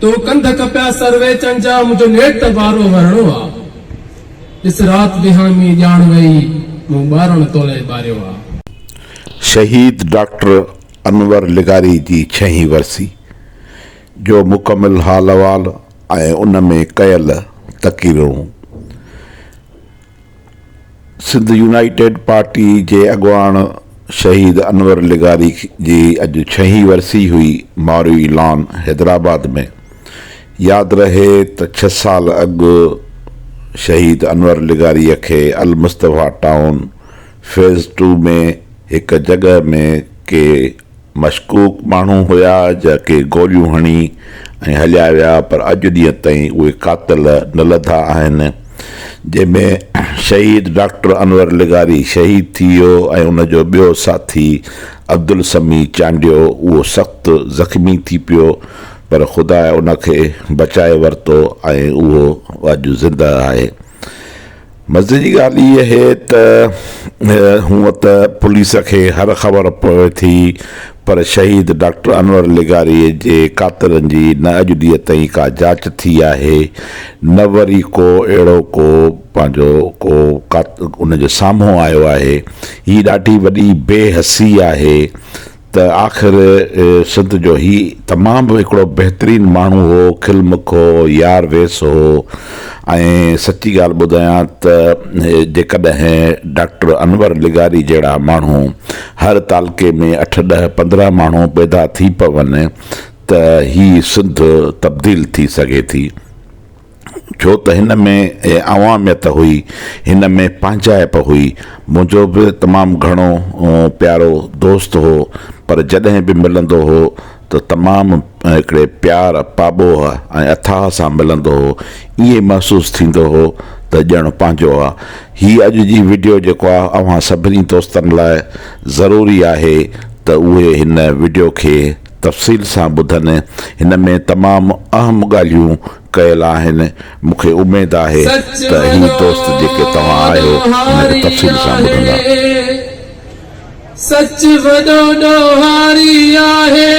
तो कंध कपिया survey चंजा मुझो net वारो वरणो आ इस रात बिहामी जान वई मु बारण तोले बारियो आ। शहीद डॉक्टर अनवर लिगारी जी 6वीं वरसी जो मुकमिल हाल अहवाल ऐं उन में कयल तक़रीरूं। सिंध यूनाइटेड पार्टी जे अॻुवाण शहीद अनवर लिगारी जी अॼु 6वीं वरसी हुई मारवी लॉन हैदराबाद में। यादि रहे त 6 साल अॻु शहीद अनवर लिगारीअ खे अल मुस्तफ़ा टाउन फेज़ 2 में हिकु जॻह में के मशकूक माण्हू हुया जंहिंखे गोलियूं हणी ऐं हलिया विया, पर अॼु ॾींहं ताईं उहे कातिल न लधा आहिनि, जंहिंमें शहीद डॉक्टर अनवर लिगारी शहीद थी वियो ऐं उनजो ॿियो साथी अब्दुल समी चांडियो उहो सख़्तु ज़ख़्मी थी पियो, पर ख़ुदा उनखे बचाए वरितो ऐं उहो अॼु ज़िंदा आहे। मज़े जी ॻाल्हि इहा आहे त हूअं त पुलिस खे हर ख़बर पवे थी, पर शहीद डॉक्टर अनवर लिगारीअ जे कातिलनि जी न अॼु ॾींहं ताईं का जांच थी आहे, न वरी को अहिड़ो को पंहिंजो को उनजे साम्हूं आयो आहे। हीअ ॾाढी वॾी बेहसी आहे त आख़िर सिंध जो ही तमामु हिकिड़ो बहितरीनु माण्हू हो, खिलमुखो यार वेस हो। ऐं सची ॻाल्हि ॿुधायां त जेकॾहिं डॉक्टर अनवर लिगारी जहिड़ा माण्हू हर तालुके में 8, 10, 15 माण्हू पैदा थी पवनि त ही सिंध तब्दील थी सघे थी। छो त हिन में अवामियत हुई, हिन में पंहिंजाइप हुई। मुंहिंजो बि तमामु घणो प्यारो दोस्त हो, पर जॾहिं बि मिलंदो हो त तमामु हिकिड़े प्यार पाबोह ऐं अथाह सां मिलंदो हो। ईअं महसूसु थींदो हो त ॼण पंहिंजो आहे। हीअ अॼु जी वीडियो जेको आहे अव्हां सभिनी दोस्तनि लाइ ज़रूरी आहे त उहे हिन वीडियो खे तफ़सील सां ॿुधनि। हिन में तमामु अहम ॻाल्हियूं कयल आहिनि। मूंखे उमेदु आहे त हीअ दोस्त जेके तव्हां आहियो हिनखे तफ़सील सां ॿुधंदा। सच वॾो ॾोहारी आहे,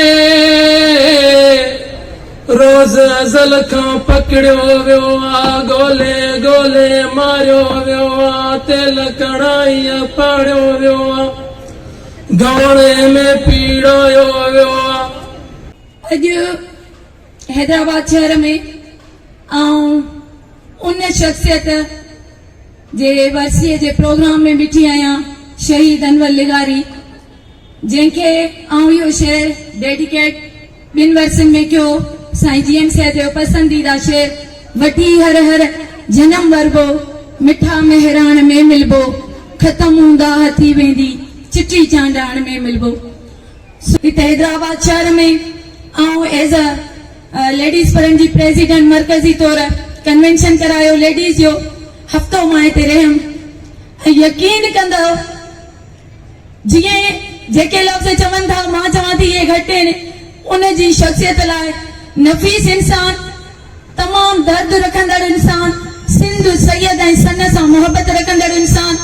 रोज़ अज़ल खां पकड़ियो वियो आ, गोले गोले मारियो वियो आ, तेल कढ़ाईअ पाड़ियो वियो आ, गाणे में पीड़ायो वियो आ। अॼु हैदराबाद शहर में ऐं उन शख्सियत जे वरसीअ जे प्रोग्राम में बीठी आहियां, शहीद अनवर लिगारी, जंहिंखे इहो शेर डेडिकेट 2 वर्षनि में कयो। साईं जीएम साहिब जो पसंदीदा शेर, वठी हर हर जनम वरबो, मिठा मेहरान में मिलबो, ख़त्म हूंदा हथी वेंदी, चिटी चांडाण में मिलबो। हिते हैदराबाद शहर में एज अ लेडीज़ फरन जी प्रेसिडेंट मरकज़ी तौर कन्वेंशन करायो लेडीज़ जो हफ़्तो मां हिते रहियमि। ऐं यकीन कंदो जीअं जेके लफ़्ज़ चवनि था मां चवां थी इहे घटि आहिनि। उन जी शख़्सियत लाइ नफ़ीस इंसान, तमामु दर्द रखंदड़ इंसान, सिंध सैयद ऐं सन सां मोहबत रखंदड़ इंसान,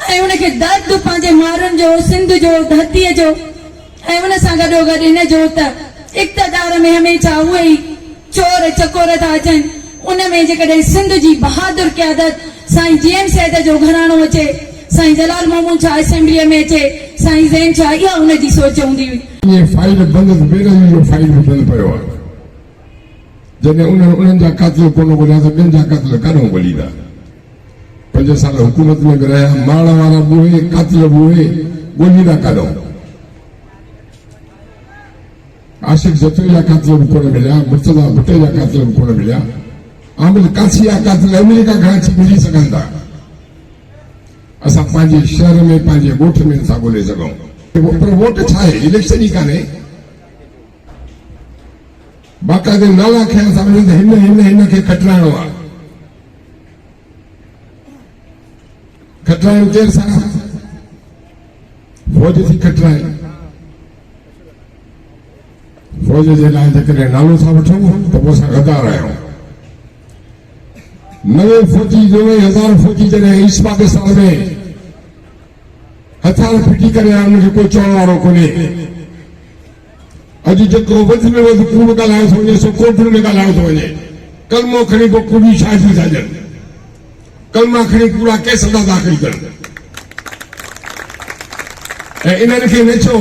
ऐं उनखे दर्द पंहिंजे माण्हुनि जो, सिंध जो, धरतीअ जो, ऐं उन सां गॾोगॾु इन जो त इक़्तिदार में हमेशह उहे ई चोर चकोर था अचनि। उन में जेकॾहिं सिंध जी बहादुर क़यादत साईं जीएम सैद जो घराणो अचे, साईं जलाल मोहम्मद शाह असेंबलीअ में अचे, साईं ज़ैन शाह, इहा उन जी सोच हूंदी हुई। ये फाइल बंद बेरही जो फाइल बंद पियो आहे। जॾहिं उन्हनि जा कातिल कोन ॻोल्हिया त ॿियनि जा कातिल काॾों ॻोल्हींदा। 5 साल हुकूमत में बि रहिया, माड़ वारा बि उहे, कातिल बि उहे, ॻोल्हींदा काॾों। आशिक जतोई जा कातिल बि कोन मिलिया, मुर्तज़ा भुट्टे जा कातिल बि कोन मिलिया। आमिर कासी जा कातिल अमेरिका खां अची मिली सघनि था। असां पंहिंजे शहर में, पंहिंजे ॻोठ में नथा ॻोल्हे सघूं। पर वोट छा आहे, इलेक्शन ई कान्हे। बाक़ाइदे नाला खयां था वञनि त हिन खे खटराइणो आहे। खटराइणो केरु सां? फौज थी खटराए। फौज जे लाइ जेकॾहिं नालो था वठूं त पोइ असां गद्दार आहियूं। 90 फौजी 90,000 फौजी जॾहिं इस्मात साल में हथियार फिटी करे उनखे कोई चवण वारो कोन्हे। अॼु जेको वधि में वधि कूड़ ॻाल्हायो थो वञे सो कोर्टुनि में ॻाल्हायो थो वञे। कलमो खणी पोइ कूड़ी शादी था ॾियनि, कलमा खणी कूड़ा केस था दाख़िल कनि। ऐं इन्हनि खे वेठो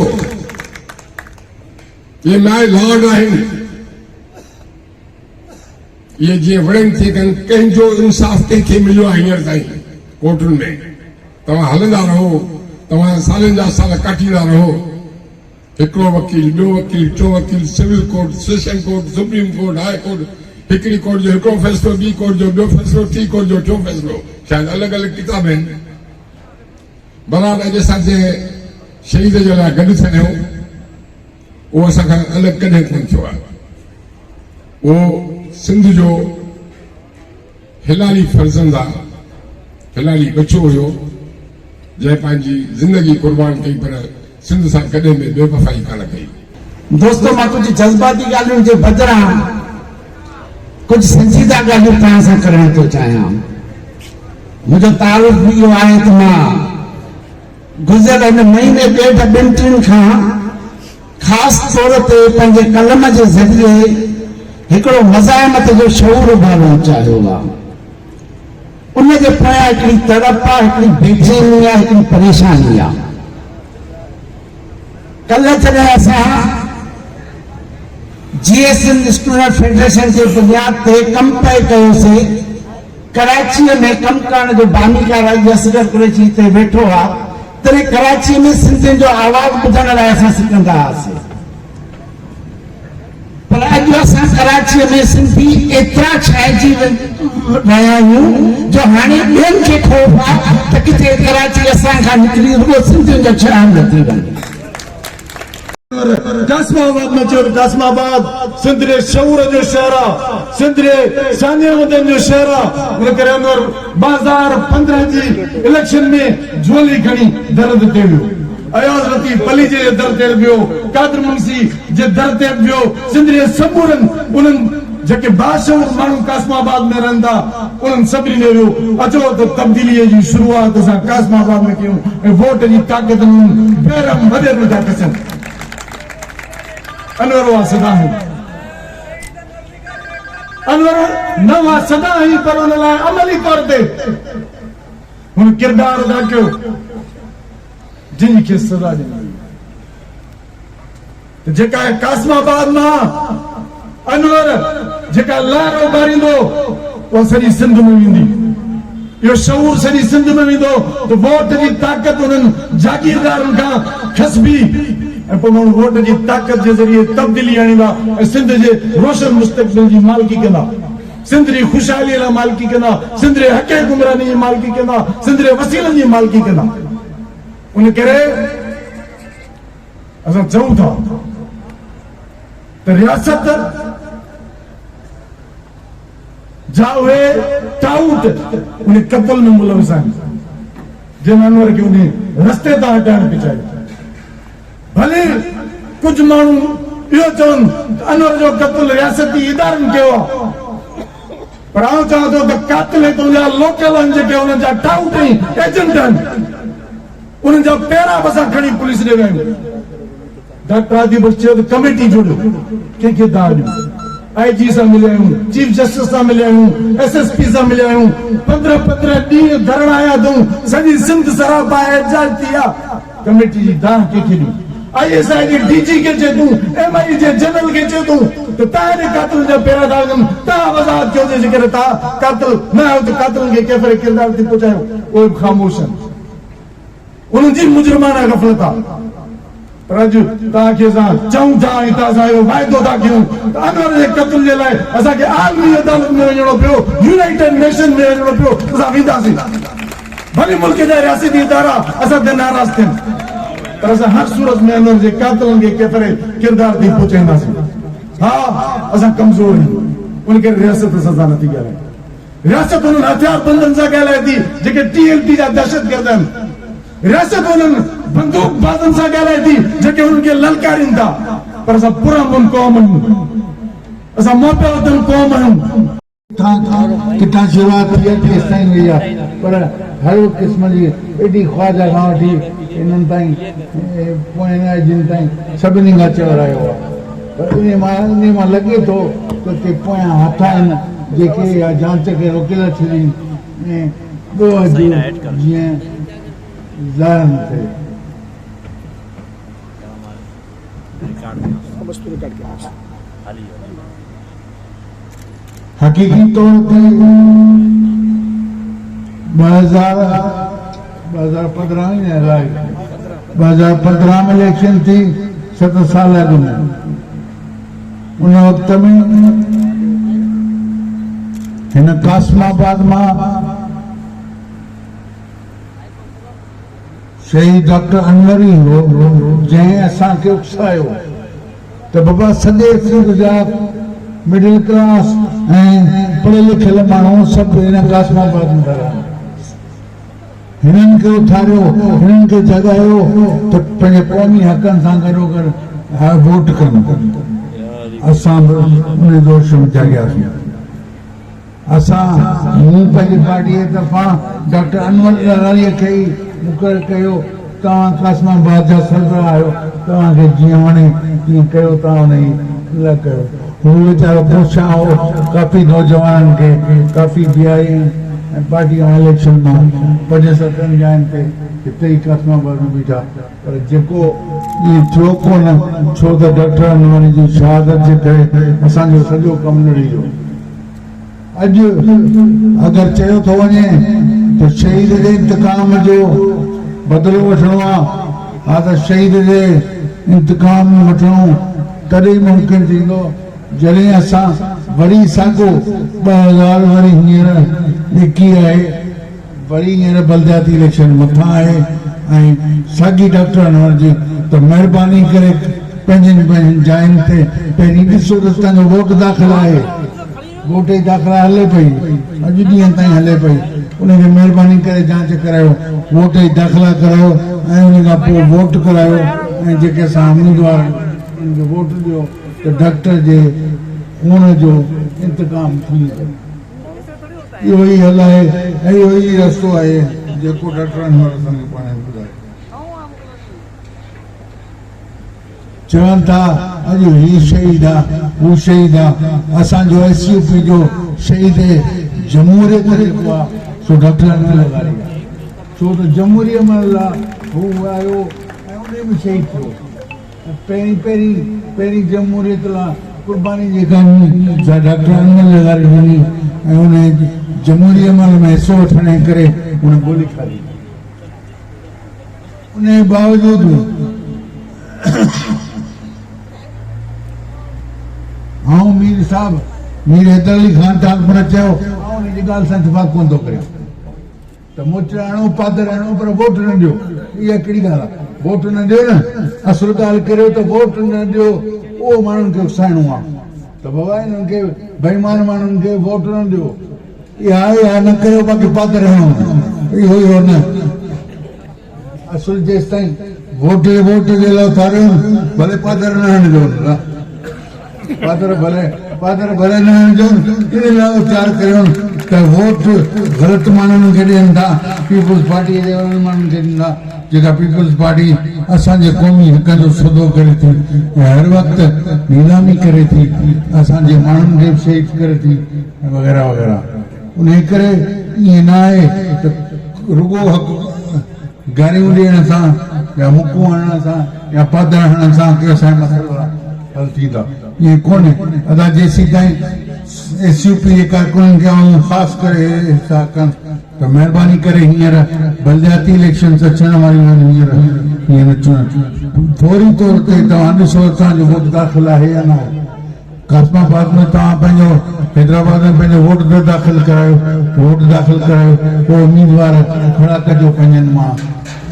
ये माए लॉर्ड आहिनि, ये जीअं वड़नि थी कनि, कंहिंजो इंसाफ़ कंहिंखे मिलियो आहे हींअर ताईं कोर्टुनि में। तव्हां हलंदा रहो, तव्हां सालनि जा साल काटींदा रहो, हिकिड़ो वकील, ॿियो वकील, टियों वकील, civil court, session court, supreme court, high court, हिकिड़ी कोर्ट जो हिकिड़ो फ़ैसिलो, ॿी कोर्ट जो ॿियो फ़ैसिलो, टी कोर्ट जो टियों फ़ैसिलो, शायदि अलॻि अलॻि किताब आहिनि। बराबरि अॼु असां जंहिं शहीद जे लाइ गॾु थिया आहियूं उहो असांखां अलॻि कॾहिं कोन थियो आहे। उहो सिंध जो हिलाली फर्ज़ंद आहे, हिलाली बचो हुयो जंहिं पंहिंजी ज़िंदगी कुर्बान कई, पर सिंध सां कॾहिं बि बेवफ़ाई कान कई। दोस्तों, मां कुछ जज़्बाती ॻाल्हियुनि जे बदिरां कुछ संजीदा ॻाल्हियूं तव्हां सां करण थो चाहियां। मुंहिंजो तारुफ़ बि इहो आहे त मां गुज़िरियल हिन महीने ॾेढ ॿिनि टिनि खां ख़ासि तौर ते पंहिंजे कलम जे ज़रिए हिकिड़ो मज़ाहिमत जो शऊर उभारणु चाहियो आहे। उन जे पोयां हिकिड़ी तड़प आहे, हिकिड़ी बेचैनी आहे, हिकिड़ी परेशानी आहे। कल्ह जॾहिं असां GS स्टूडेंट फेडरेशन जे बुनियाद ते कमु पिए कयोसीं, कराचीअ में कमु करण जो बानीकार असगर कुरैशी हिते वेठो आहे, तॾहिं कराचीअ में सिंधियुनि जो आवाज़ ॿुधण लाइ असां सिकंदा हुआसीं। पर अॼु असां कराचीअ में सिंधी एतिरा छाइजी रहिया आहियूं जो हाणे ॿियनि खे ख़ौफ़ आहे त किथे कराची असां खां निकिरी रुॻो सिंधियुनि जो छाइण न थी वञे। कासमाबाद में चो कासमाबाद सिंध रे शऊर जो शहर आहे, सिंध रे सानियामतन जो शहर आहे। उन करे अंदर 2015 जी इलेक्शन में झोली खणी दर्द ते वियो, अयाज लतीफ पली जे दर ते वियो, कादर मुंशी जे दर ते वियो। सिंध रे सबूरन उन्हनि जेके बाशऊर माण्हू कासमाबाद में रहंदा उन्हनि सभिनी ने वियो, अचो त तब्दीलीअ जी शुरूआत असां कासमाबाद में कयूं ऐं वोट जी ताक़त बेरम वधे था कनि। अनवर सदा है, अनवर नवा सदा ही, पर उन लाइ अमली तौर ते हुन किरदार अदा कयो जिनखे सदा ॾिनी। जेका कासमाबाद मां अनवर जेका लारो बारींदो उहा सॼी सिंध में वेंदी, इहो शऊर सॼी सिंध में वेंदो त वोट जी ताक़त उन्हनि जागीरदारनि खां खसबी ऐं पोइ माण्हू वोट जी ताक़त जे ज़रिए तब्दीली आणींदा ऐं सिंध जे रोशन मुस्तक़बिल जी मालिकी कंदा, सिंध जी ख़ुशहालीअ लाइ मालिकी कंदा, सिंध जे हक़ हुकुमरानी जी मालिकी कंदा, सिंध जे वसीलनि जी मालिकी कंदा। उन करे असां चऊं था त रियासत जा उहे टाउट उन कत्ल में मुलविस आहिनि जंहिं अनवर खे उन रस्ते तां हटाइण पिए चाहियो। भले कुछ माण्हू इहो चवनि अनवर जो कत्ल रियासती इदारनि कयो आहे, पर आउं चवां थो त कातिल तुंहिंजा लोकल आहिनि जेके हुननि जा टाउट एजेंट आहिनि, उन्हनि जा पहिरां बि असां खणी पुलिस ॾे विया आहियूं। डॉक्टर आदिब चयो त कमेटी जोड़ियो, कंहिंखे दाव ॾियो, IG सां मिलिया आहियूं, चीफ जस्टिस सां मिलिया आहियूं, SSP सां मिलिया आहियूं, 15 ॾींहं धरणा आया अथऊं, सॼी सिंध सरापा एहजाज थी आहे। कमेटी जी दाह कंहिंखे ॾियो, ISI जे DG खे चए तूं, MI जे जनरल खे चए तूं त तव्हां कातिल जा पहिरां था वञनि, तव्हां वज़ाहत कयो जेकर तव्हां कातिल न आहियो त कातिलनि खे केतिरे किरदार ते पहुचायो, उहे ख़ामोश आहिनि, उन्हनि जी मुजरिमाना ग़फ़लत आहे। पर अॼु तव्हांखे असां चऊं था ऐं असां इहो वाइदो था कयूं त अनवर जे कत्ल जे लाइ असांखे आलमी अदालत में वञणो पियो, यूनाइटेड नेशन में वञणो पियो, असां वेंदासीं। भले मुल्क जा रियासती इदारा असां ते नाराज़ थियनि, पर असां हर सूरत में अनवर जे कातिलनि खे केतिरे किरदार ते पहुचाईंदासीं। हा, असां कमज़ोर आहियूं, उनखे रियासत सज़ा नथी ॻाल्हाए। रियासत उन्हनि हथियार बंदनि सां ॻाल्हाए थी जेके TLP जा दहशतगर्द आहिनि, रियासत उन्हनि बंदूक बाज़नि सां ॻाल्हाए थी जेके उन्हनि खे ललकारीनि था, पर असां पुरअमन क़ौम आहियूं, असां मोहब्बतन क़ौम आहियूं। किथां शुरूआत थी आहे तेसि ताईं वई आहे, पर हर क़िस्म जी एॾी ख़्वाजा खां वठी इन्हनि ताईं पोइ जिन ताईं सभिनी खां चवरायो आहे। पर इन मां लॻे थो त के पोयां हथ आहिनि जेके या जांच खे रोकियल छॾी ऐं ॿियो अॼु जीअं ज़ाहिर न थिए। हकीकी तौर ते 2015 में अलाए 2015 में इलेक्शन थी 7 साल अॻु में। उन वक़्त में हिन कासमाबाद मां शहीद डॉक्टर अनवर ई हो जंहिं असांखे उकसायो त बाबा सॼे सिंध जा मिडिल क्लास ऐं पढ़ियल लिखियल माण्हू सभु हिन कासमाबाद में रहनि। हिननि खे उथारियो, हिननि खे जगायो त पंहिंजे क़ौमी हक़नि सां गॾोगॾु वोट कनि। असां बि उन जोश में जाॻियासीं। असां मूं पंहिंजी पार्टीअ जे तरफ़ां डॉक्टर अनवर लॻारीअ खे ई मुक़ररु कयो, तव्हां कासमाबाद जा सरबराह आहियो, तव्हांखे जीअं वणे तीअं कयो, तव्हां हुन लाइ कयो। हू वीचारो पुछा हो काफ़ी नौजवाननि खे, काफ़ी बीआई ऐं पार्टी इलेक्शन मां 5-7 जाइनि ते हिते ई कासमाबाद में बीठा, पर जेको इहो थियो कोन, छो त डॉक्टर अनवर जी शहादत जे करे असांजो सॼो कमु लड़ी वियो। अॼु अगरि चयो थो वञे त शहीद जे इंतकाम जो बदिलो वठिणो आहे, हा त शहीद जे इंतकाम वठिणो तॾहिं मुमकिन थींदो जॾहिं असां वरी साॻो 2000 वरी हींअर 21 आहे, वरी हींअर बलदियाती इलेक्शन मथां आहे ऐं साॻी डॉक्टर अनवर जी। त महिरबानी करे पंहिंजनि जाइनि ते पहिरीं ॾिसो त तव्हांजो वोट दाख़िल आहे, वोट जी दाख़िला हले पई, अॼु ॾींहं ताईं हले पई। उनखे महिरबानी करे जांच करायो, वोट जी दाख़िला करायो ऐं उन खां पोइ वोट करायो ऐं जेके असां उम्मीदवार उनखे वोट ॾियो त डॉक्टर जे खून जो इंतकाम थी वञे। इहो ई हल आहे ऐं इहो ई रस्तो आहे जेको डॉक्टर अनवर असांखे पाण ॿुधायो। चवनि था अॼु ही शहीद आहे, हू शहीद आहे। असांजो SUP जो शहीद जमहूरियत जेको आहे सो डॉक्टर अनवर लॻारी आहे, छो त जमहूरियत महिल हू आयो ऐं उन में शहीद थियो। पहिरीं जमहूरियत लाइ कुर्बानी जेका डॉक्टर अनवर लॻारी ॾिनी ऐं उन जमहूरियत महिल में हिसो वठण जे करे उन गोली खाधी। उन बावजूदि मीर साहब मीर हैदर अली खान साहब पर चयो उनजी ॻाल्हि सां इतफ़ाक़ कोन थो करे त मुच हणो पादर हणो पर वोट न ॾियो। इहा कहिड़ी ॻाल्हि आहे? वोट न ॾियो न, असुल ॻाल्हि करियो त वोट न ॾियो, उहो माण्हुनि खे उकसाइणो आहे त बाबा हिननि खे बेईमान माण्हुनि खे वोट न ॾियो। इहा न करियो, बाक़ी पादर हणो, इहो ई हो न। असुल जेसि ताईं वोट जे लाइ उथारियो भले पादर न हणिजो, पादर भले न हणिजो, इन लाइ वीचार करियो त वोट ग़लति माण्हुनि खे ॾियनि था, पीपुल्स पार्टीअ जे उन्हनि माण्हुनि खे ॾींदा जेका पीपुल्स पार्टी असांजे क़ौमी हक़ जो सौदो करे थी, हर वक़्तु नीलामी करे थी, असांजे माण्हुनि खे शहीद करे थी वग़ैरह वग़ैरह। उन करे ईअं न आहे त रुॻो गारियूं ॾियण सां या मुकूं हणण सां या पादर हणण सां के असांजा मसइला हल थींदा, ईअं कोन्हे। अदा जेसीं ताईं SUP जे कारकुननि खे ऐं ख़ासि करे हिसा कनि त महिरबानी करे हींअर बलदियाती इलेक्शन अचण वारियूं आहिनि, हींअर न अचनि। फौरी तौर ते तव्हां ॾिसो तव्हांजो वोट दाख़िल आहे या न आहे। कासमाबाद में तव्हां पंहिंजो, हैदराबाद में पंहिंजो वोट दाख़िल करायो, वोट दाख़िल करायो, पोइ उम्मीदवार खड़ा कजो पंहिंजनि मां।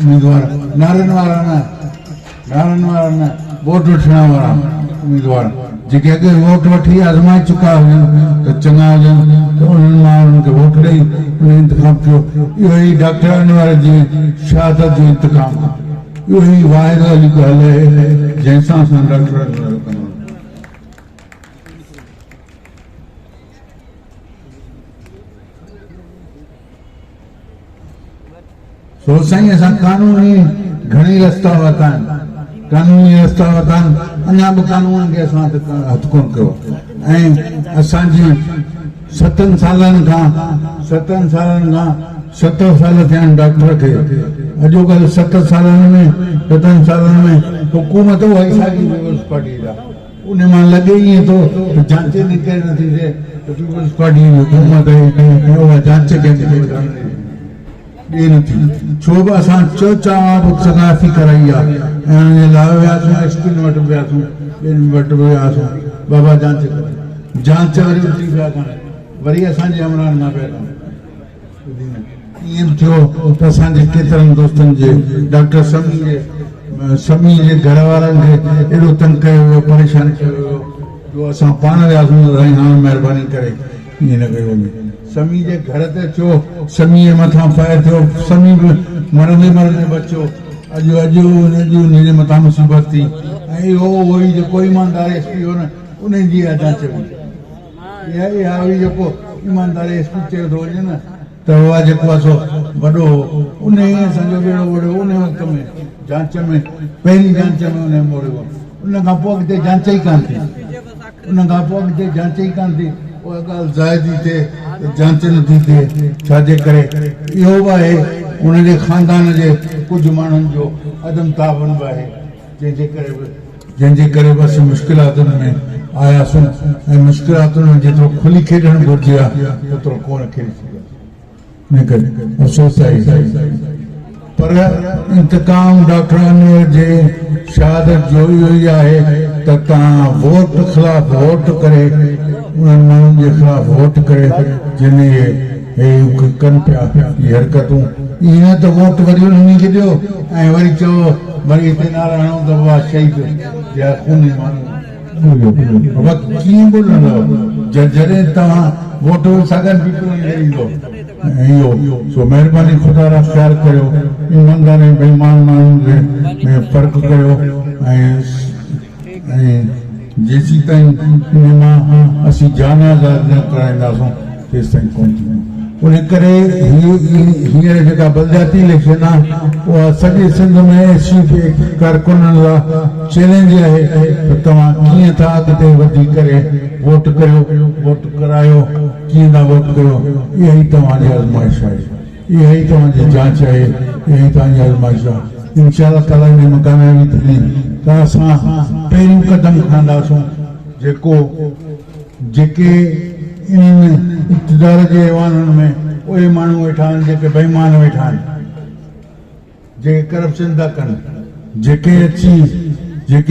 उम्मीदवार नारनि वारा न, वोट वठण वारा उम्मीदवार जेके अॻे वोट वठी आज़माए चुका हुजनि त चङा हुजनि त उन्हनि मां उन्हनि खे वोट ॾेई उन इंतख़ाब कयो। इहो ई डॉक्टर अनवर जी शहादत जो इंतकाम आहे। इहो ई वाहिद अली ॻाल्हि आहे जंहिंसां असां डॉक्टर अनवर कंदा। सो साईं असां कानूनी घणी रस्ता वरिता आहिनि, कानूनी रस्ता वधाइनि, अञा बि कानून खे असां हथु कोन कयो। ऐं असांजी 7 सालनि खां 70 साल थिया आहिनि डॉक्टर खे। अॼुकल्ह 7 सालनि में 7 सालनि में हुकूमत उहा साॻी पीपल्स पार्टी जा, उन मां लॻे ईअं थो त जांच निकिरे नथी थिए त पीपल्स पार्टी जी हुकूमत आहे उहा जांच खे ॾे नथी। छो बि असां चोचाफी कराई आहे ऐं हुनजे लाइ वियासीं एसपी वटि वियासीं, ॿियनि वटि बि वियासीं, बाबा जांच कर। जांच वरी उथी पिया कान, वरी असांजे अमरान न पिया कान। ईअं थियो त असांजे केतिरनि दोस्तनि जे डॉक्टर समी जे घर वारनि खे एॾो तंग कयो वियो, परेशान कयो वियो जो असां पाण वियासीं हाणे महिरबानी करे ईअं न कयो वञे। समी जे घर ते चयो, समी जे मथां फायर थियो, समी बि मरंदे बचियो। अॼु हुनजे मथां मुसीबत थी ऐं इहो उहो जेको ईमानदार एसपी हो न उन जी जांच हुई। इहा हुई जेको ईमानदार एसपी चयो थो वञे न त उहा जेको आहे सो वॾो उन असांजो बेड़ो वड़ियो। उन वक़्त में जांच में पहिरीं जांच में उन मोड़ियो, उन खां पोइ अॻिते जांच ई कान थी, उन खां पोइ अॻिते जांच ई कान थी। उहा ॻाल्हि ज़ाहिर थी थिए जांच नथी थिए, छाजे करे इहो बि आहे उनजे ख़ानदान जे कुझु माण्हुनि जो अदम तावन बि आहे, जंहिंजे करे बसि मुश्किलातुनि में आयासीं ऐं मुश्किलातुनि में जेतिरो खुली खेॾणु घुरिजे आहे ओतिरो कोन खेॾी सघियासीं। अफ़सोस आहे पर इंतकाम डॉक्टर अनवर जे शहादत जो इहो ई आहे त तव्हां वोट ख़िलाफ़ वोट करे उन्हनि माण्हुनि जे ख़िलाफ़ वोट करे जिन हे कनि पिया इहे हरकतूं, ईअं त वोट वरी उन्हनि खे ॾियो ऐं वरी चओ वरी हिते नारा हणूं त उहा शहीद या खूनी माण्हू कीअं ॻोल्हंदव जॾहिं तव्हां वोट साॻियनि पीपलनि खे ॾींदो। इहो सो महिरबानी ख़ुदा रा ख़्यालु करियो, ईमानदार ऐं बेईमान माण्हुनि में फ़र्क़ु कयो ऐं जेसीं ताईं इन मां असीं जान आज़ाद न कराईंदासीं तेसि ताईं कोन थींदो। उन करे हींअर जेका बलदियाती इलेक्शन आहे उहा सॼे सिंध में एससी कारकुननि लाइ चैलेंज आहे त तव्हां कीअं था अॻिते वधी करे वोट करियो, वोट करायो, कीअं था वोट करियो। इहा ई तव्हांजी आज़माइश आहे, इहा ई तव्हांजी जांच आहे, इहा ई तव्हांजी आज़माइश आहे। इंशाअल्लाह ताला इन में कामयाबी थींदी त असां पहिरियों कदम खणंदासीं जेके इन्हनि इक़्तिदार जे ऐवाननि में उहे माण्हू वेठा आहिनि जेके बेईमान वेठा आहिनि, जेके करप्शन था कनि, जेके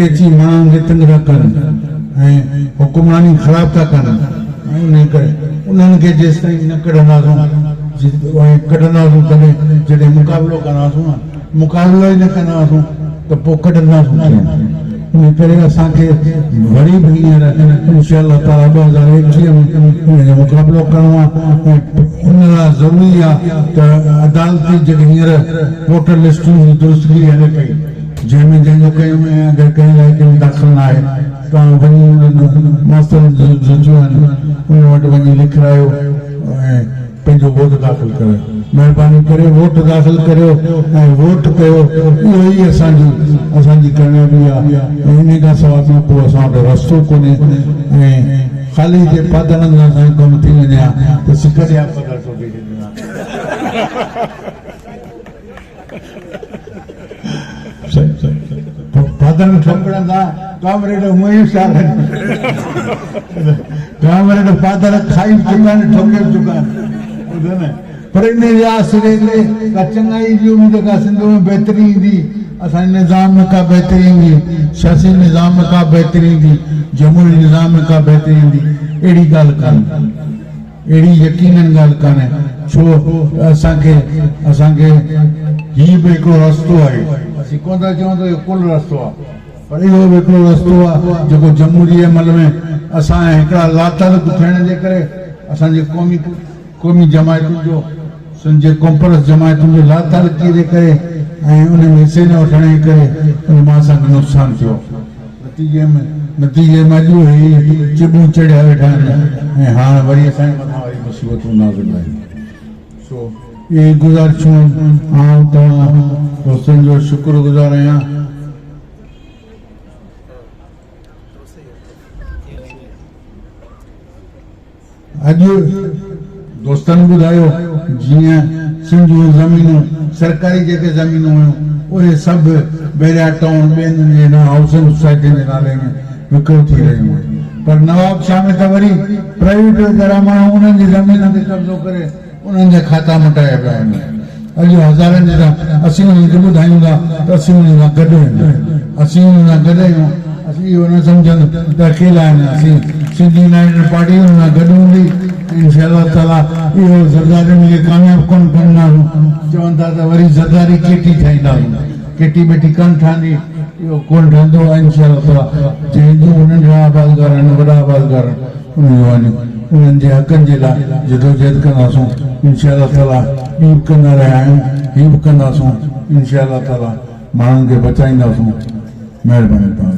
अची माण्हुनि खे तंग था कनि ऐं हुकुमरानी ख़राब था कनि। ऐं उन करे उन्हनि खे जेसि ताईं न कढंदासीं तॾहिं जॾहिं मुक़ाबिलो कंदासीं न, मुक़ाबिलो ई न कंदासीं त पोइ कढंदासीं। इन करे असांखे वरी बि हींअर इंशाअल्लाह ताला 2021 में हिन जो मुक़ाबिलो करिणो आहे ऐं उन लाइ ज़रूरी आहे त अदालती जेके हींअर वोटर लिस्टूं जी दुरुस्तगी हले पई जंहिंजो कंहिं में अगरि कंहिं इलाइक़े में दाख़िल न आहे तव्हां वञी उन्हनि मास्तरनि जूं आहिनि उन वटि वञी लिखायो ऐं पंहिंजो वोट दाख़िल करियो। महिरबानी करे वोट दाख़िल करियो ऐं वोट कयो, इहो ई असांजी कामयाबी आहे। इन खां सवाइ ॿियो को असां वटि रस्तो कोन्हे ऐं ख़ाली जे पादरनि सां असांजो कमु थी वञे हा त सिक जा पदर थो ॾेई पादरनि ठोकरंदा कामरेड हूअं ई कामरेड पादर खाई चुका आहिनि, ठोके चुका आहिनि। पर इन आसिरे का चङाई जी उम्मीद का सिंध में बहितरी ईंदी, असांजे निज़ाम में का बहितरी ईंदी, सियासी निज़ाम में का बहितरी ईंदी, जमहूरी निज़ाम में का बहितरी ईंदी। अहिड़ी ॻाल्हि कान्हे, अहिड़ी यकीनन ॻाल्हि कान्हे। छो असांखे हीउ बि हिकिड़ो रस्तो आहे, असीं कोन था चऊं त इहो कुल रस्तो आहे, पर इहो बि हिकिड़ो रस्तो आहे जेको जमहूरी अमल में असां हिकिड़ा लातल थियण जे करे असांजे क़ौमी जमायतुनि जो जे कॉम्प्रेस जमायतुनि जो लातारकी जे करे ऐं उन में हिसे न वठण जे करे उन मां असांखे नुक़सानु थियो। नतीजे में अॼु ही चिबूं चढ़िया वेठा आहिनि ऐं हाणे वरी असांजे मथां वरी मुसीबतूं नाज़िल आहिनि। सो इहे गुज़ारिशूं आउं तव्हां दोस्तनि जो शुक्रगुज़ार आहियां अॼु दोस्तनि ॿुधायो जीअं सिंध जूं ज़मीनूं सरकारी जेके ज़मीनूं हुयूं उहे सभु बैरिया टाउन ॿियनि हाउसिंग सोसाइटियुनि जे नाले में विकिरो थी रहियूं आहिनि। पर नवाब शाह में त वरी प्राइवेट वग़ैरह माण्हू उन्हनि जी ज़मीन ते कब्ज़ो करे उन्हनि जा खाता मटाया पिया आहिनि। अॼु हज़ारनि जे असीं उन्हनि खे ॿुधायूं था त असीं उन्हनि सां गॾु आहियूं, असीं उन्हनि सां गॾु आहियूं। असीं इहो न सम्झनि त अकेला आहिनि, असीं सिंधी यूनाइटेड पार्टी उन्हनि सां गॾु हूंदी। इंशाअल्लाह ताला इहो ज़रदारी खे कामयाबु कोन कंदासीं। चवनि था त वरी ज़रदारी केटी ठाहींदासीं, केटी बेटी कोन ठहंदी, इहो कोन ठहंदो। इंशाअल्लाह ताला जंहिंजूं नंढा आबादगार आहिनि वॾा आबादगार आहिनि उन्हनि जे हक़नि जे लाइ जदोजहद कंदासूं। इंशाअल्लाह ताला ॿी बि कंदा रहिया आहियूं, हीअ बि कंदासूं। इंशाअल्लाह ताला माण्हुनि खे बचाईंदासूं। महिरबानी तव्हां